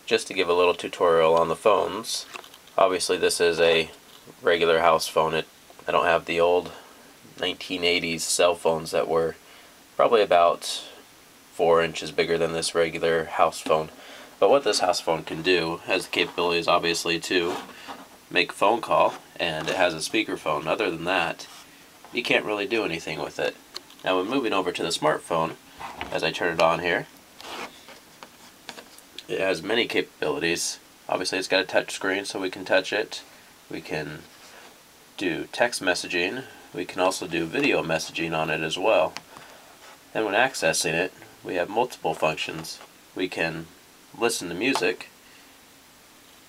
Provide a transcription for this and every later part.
just to give a little tutorial on the phones. Obviously this is a regular house phone. I don't have the old 1980s cell phones that were probably about 4 inches bigger than this regular house phone. But what this house phone can do has the capabilities obviously to make a phone call, and it has a speakerphone. Other than that, you can't really do anything with it. Now when moving over to the smartphone, as I turn it on here, it has many capabilities. Obviously it's got a touch screen so we can touch it. We can do text messaging. We can also do video messaging on it as well. And when accessing it, we have multiple functions. We can listen to music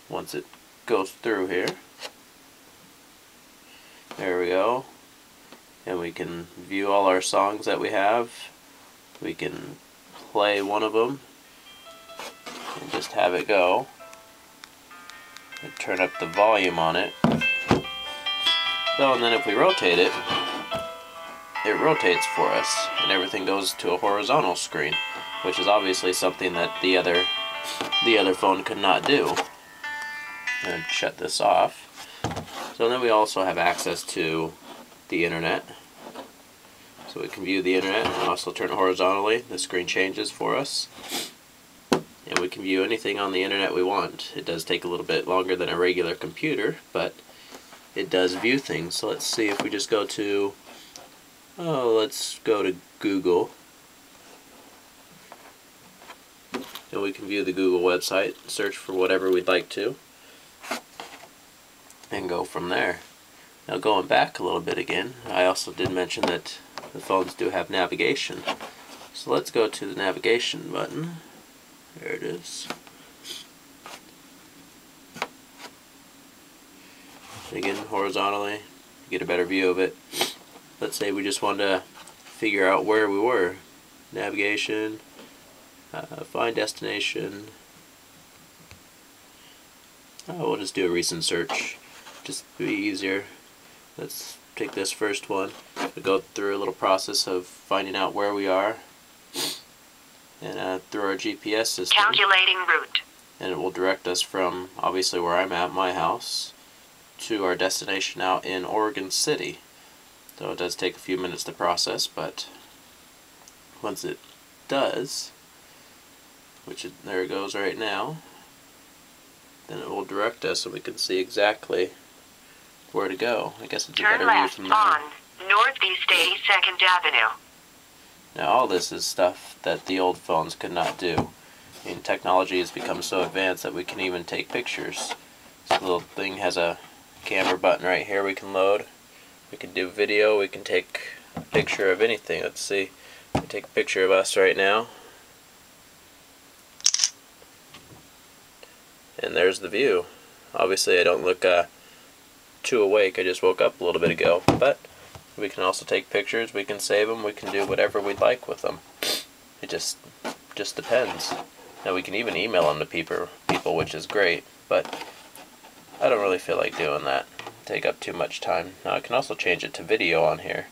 once it goes through here. There we go. And we can view all our songs that we have. We can play one of them and just have it go. And turn up the volume on it. So, and then if we rotate it, it rotates for us, and everything goes to a horizontal screen, which is obviously something that the other phone could not do. And shut this off. So then we also have access to the internet. So we can view the internet and also turn it horizontally. The screen changes for us. And we can view anything on the internet we want. It does take a little bit longer than a regular computer, but it does view things. So let's see if we just go to, let's go to Google. And we can view the Google website, search for whatever we'd like to, and go from there. Now going back a little bit again, I also did mention that the phones do have navigation. So let's go to the navigation button. There it is. Again, horizontally, get a better view of it. Let's say we just wanted to figure out where we were. Navigation, find destination. We'll just do a recent search, just to be easier. Let's take this first one. We'll go through a little process of finding out where we are, and through our GPS system. Calculating route. And it will direct us from, obviously where I'm at, my house, to our destination out in Oregon City. So it does take a few minutes to process, but once it does, there it goes right now, then it will direct us so we can see exactly where to go. I guess it's a better view from there. Turn left on Northeast 82nd Avenue. Now all this is stuff that the old phones could not do. I mean, technology has become so advanced that we can even take pictures. This little thing has a camera button right here we can load. We can do video, we can take a picture of anything. Let's see, we take a picture of us right now. And there's the view. Obviously I don't look too awake, I just woke up a little bit ago, but we can also take pictures, we can save them, we can do whatever we'd like with them. It just depends. Now we can even email them to people, which is great, but I don't really feel like doing that. Take up too much time. Now I can also change it to video on here.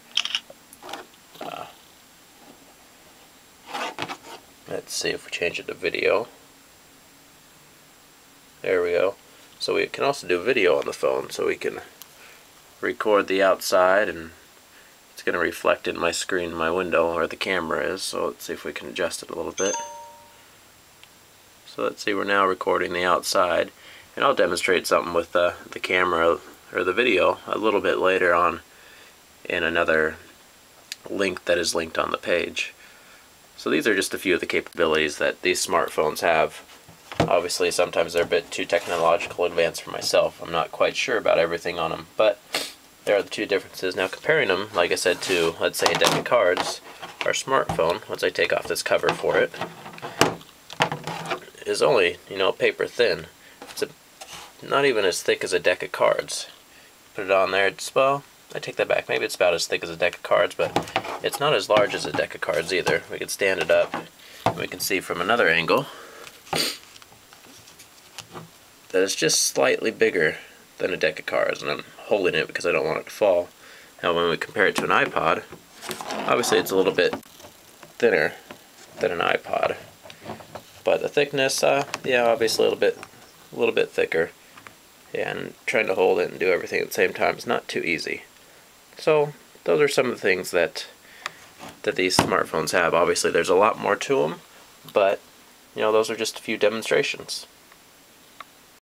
Let's see if we change it to video. There we go. So we can also do video on the phone, so we can record the outside, and it's going to reflect in my screen, my window, where the camera is. So let's see if we can adjust it a little bit. So let's see, we're now recording the outside, and I'll demonstrate something with the camera or the video a little bit later on in another link that is linked on the page. So these are just a few of the capabilities that these smartphones have. Obviously sometimes they're a bit too technological advanced for myself. I'm not quite sure about everything on them, but there are the two differences. Now comparing them, like I said, to, let's say, a deck of cards, our smartphone, once I take off this cover for it, is only, paper thin. It's not even as thick as a deck of cards. Put it on there, well, I take that back. Maybe it's about as thick as a deck of cards, but it's not as large as a deck of cards either. We can stand it up, and we can see from another angle that it's just slightly bigger than a deck of cards, and I'm holding it because I don't want it to fall. Now when we compare it to an iPod, obviously it's a little bit thinner than an iPod, But the thickness, yeah, obviously a little bit thicker. And trying to hold it and do everything at the same time is not too easy. So those are some of the things that these smartphones have. Obviously there's a lot more to them, but you know, those are just a few demonstrations.